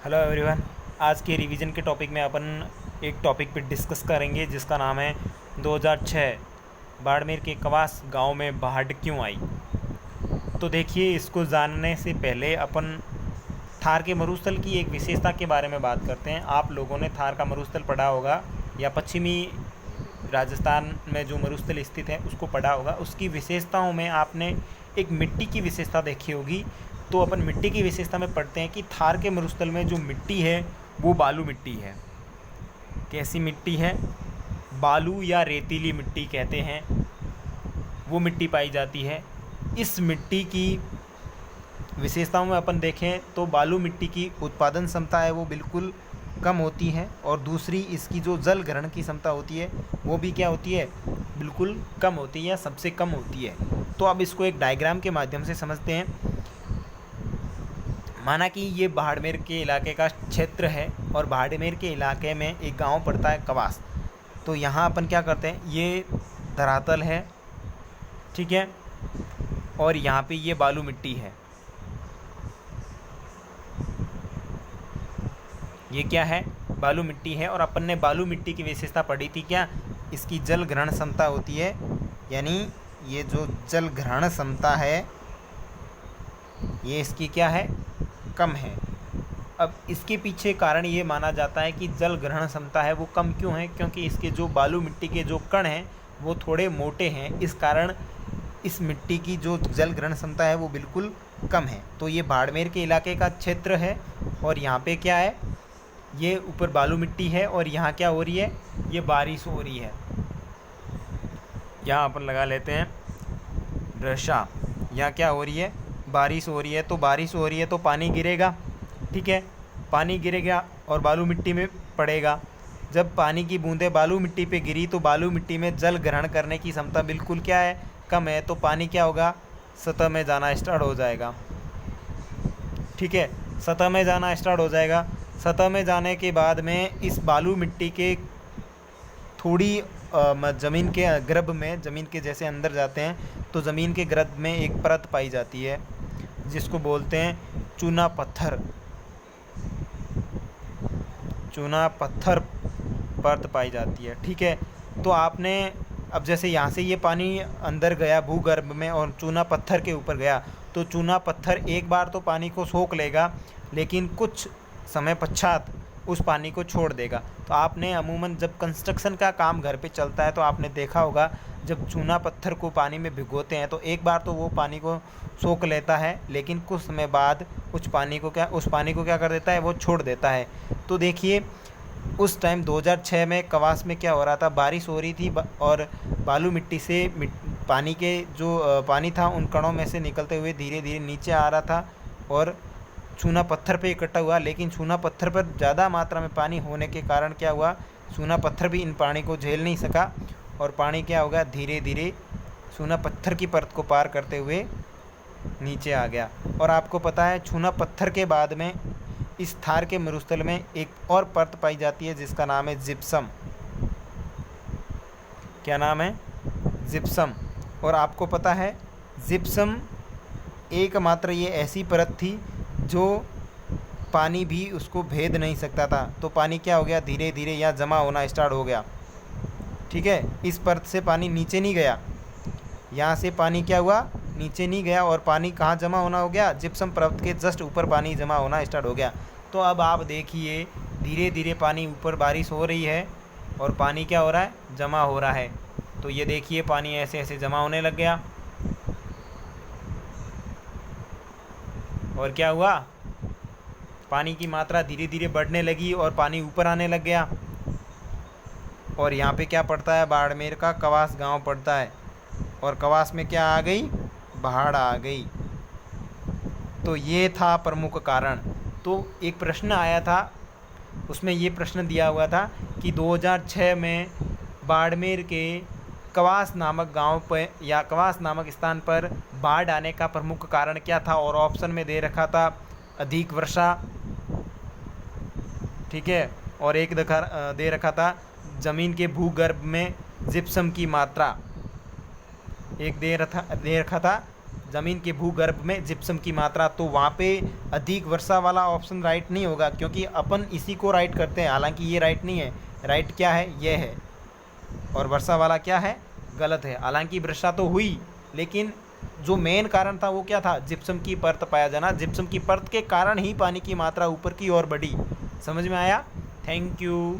Hello everyone. आज के revision के टॉपिक में अपन एक टॉपिक पे डिस्कस करेंगे जिसका नाम है 2006 बाड़मेर के कवास गांव में बाढ़ क्यों आई। तो देखिए, इसको जानने से पहले अपन थार के मरुस्थल की एक विशेषता के बारे में बात करते हैं। आप लोगों ने थार का मरुस्थल पढ़ा होगा या पश्चिमी राजस्थान में जो मरुस्थल स्थित है उसको पढ़ा होगा। उसकी विशेषताओं में आपने एक मिट्टी की विशेषता देखी होगी। तो अपन मिट्टी की विशेषता में पढ़ते हैं कि थार के मरुस्थल में जो मिट्टी है वो बालू मिट्टी है। कैसी मिट्टी है? बालू या रेतीली मिट्टी कहते हैं, वो मिट्टी पाई जाती है। इस मिट्टी की विशेषताओं में अपन देखें तो बालू मिट्टी की उत्पादन क्षमता है वो बिल्कुल कम होती है, और दूसरी इसकी जो जल ग्रहण की क्षमता होती है वो भी क्या होती है, बिल्कुल कम होती है या सबसे कम होती है। तो अब इसको एक डायग्राम के माध्यम से समझते हैं। माना कि ये बाड़मेर के इलाके का क्षेत्र है और बाड़मेर के इलाके में एक गांव पड़ता है कवास। तो यहाँ अपन क्या करते हैं, ये धरातल है, ठीक है, और यहाँ पे ये बालू मिट्टी है। ये क्या है? बालू मिट्टी है। और अपन ने बालू मिट्टी की विशेषता पढ़ी थी क्या, इसकी जल ग्रहण क्षमता होती है, यानी ये जो जल ग्रहण क्षमता है ये इसकी क्या है, कम है। अब इसके पीछे कारण ये माना जाता है कि जल ग्रहण क्षमता है वो कम क्यों है, क्योंकि इसके जो बालू मिट्टी के जो कण हैं वो थोड़े मोटे हैं। इस कारण इस मिट्टी की जो जल ग्रहण क्षमता है वो बिल्कुल कम है। तो ये बाड़मेर के इलाके का क्षेत्र है और यहाँ पे क्या है, ये ऊपर बालू मिट्टी है और यहाँ क्या हो रही है, ये बारिश हो रही है। यहाँ अपन लगा लेते हैं दृश्य, यहाँ क्या हो रही है, बारिश हो रही है। तो बारिश हो रही है तो पानी गिरेगा, ठीक है, पानी गिरेगा और बालू मिट्टी में पड़ेगा। जब पानी की बूंदें बालू मिट्टी पे गिरी तो बालू मिट्टी में जल ग्रहण करने की क्षमता बिल्कुल क्या है, कम है। तो पानी क्या होगा, सतह में जाना स्टार्ट हो जाएगा, ठीक है, सतह में जाना स्टार्ट हो जाएगा। सतह में जाने के बाद में इस बालू मिट्टी के थोड़ी ज़मीन के गर्भ में, ज़मीन के जैसे अंदर जाते हैं तो ज़मीन के गर्भ में एक परत पाई जाती है जिसको बोलते हैं चूना पत्थर। चूना पत्थर परत पाई जाती है, ठीक है। तो आपने अब जैसे यहाँ से ये पानी अंदर गया भूगर्भ में और चूना पत्थर के ऊपर गया, तो चूना पत्थर एक बार तो पानी को सोख लेगा, लेकिन कुछ समय पश्चात उस पानी को छोड़ देगा। तो आपने अमूमन जब कंस्ट्रक्शन का काम घर पे चलता है तो आपने देखा होगा, जब चूना पत्थर को पानी में भिगोते हैं तो एक बार तो वो पानी को सोख लेता है, लेकिन कुछ समय बाद उस पानी को क्या कर देता है, वो छोड़ देता है। तो देखिए, उस टाइम 2006 में कवास में क्या हो रहा था, बारिश हो रही थी और बालू मिट्टी से पानी के जो पानी था उन कणों में से निकलते हुए धीरे धीरे नीचे आ रहा था और चूना पत्थर पे इकट्ठा हुआ। लेकिन चूना पत्थर पर ज़्यादा मात्रा में पानी होने के कारण क्या हुआ, चूना पत्थर भी इन पानी को झेल नहीं सका और पानी क्या होगा, धीरे धीरे चूना पत्थर की परत को पार करते हुए नीचे आ गया। और आपको पता है, चूना पत्थर के बाद में इस थार के मरुस्थल में एक और परत पाई जाती है जिसका नाम है जिप्सम। क्या नाम है? जिप्सम। और आपको पता है, जिप्सम एकमात्र ये ऐसी परत थी जो पानी भी उसको भेद नहीं सकता था। तो पानी क्या हो गया, धीरे धीरे यहाँ जमा होना स्टार्ट हो गया, ठीक है। इस परत से पानी नीचे नहीं गया, यहाँ से पानी क्या हुआ, नीचे नहीं गया, और पानी कहाँ जमा होना हो गया, जिप्सम परत के जस्ट ऊपर पानी जमा होना स्टार्ट हो गया। तो अब आप देखिए, धीरे धीरे पानी ऊपर, बारिश हो रही है और पानी क्या हो रहा है, जमा हो रहा है। तो ये देखिए, पानी ऐसे ऐसे जमा होने लग गया और क्या हुआ, पानी की मात्रा धीरे धीरे बढ़ने लगी और पानी ऊपर आने लग गया। और यहाँ पे क्या पड़ता है, बाड़मेर का कवास गांव पड़ता है, और कवास में क्या आ गई, बाढ़ आ गई। तो ये था प्रमुख कारण। तो एक प्रश्न आया था, उसमें ये प्रश्न दिया हुआ था कि 2006 में बाड़मेर के कवास नामक गांव पर या कवास नामक स्थान पर बाढ़ आने का प्रमुख कारण क्या था, और ऑप्शन में दे रखा था अधिक वर्षा, ठीक है, और एक दे रखा था ज़मीन के भूगर्भ में जिप्सम की मात्रा। एक दे रखा था ज़मीन के भूगर्भ में जिप्सम की मात्रा, तो वहाँ पे अधिक वर्षा वाला ऑप्शन राइट नहीं होगा, क्योंकि अपन इसी को राइट करते हैं, हालांकि ये राइट नहीं है। राइट क्या है, ये है, और वर्षा वाला क्या है, गलत है। हालांकि वर्षा तो हुई, लेकिन जो मेन कारण था वो क्या था, जिप्सम की परत पाया जाना। जिप्सम की परत के कारण ही पानी की मात्रा ऊपर की ओर बढ़ी। समझ में आया? Thank you.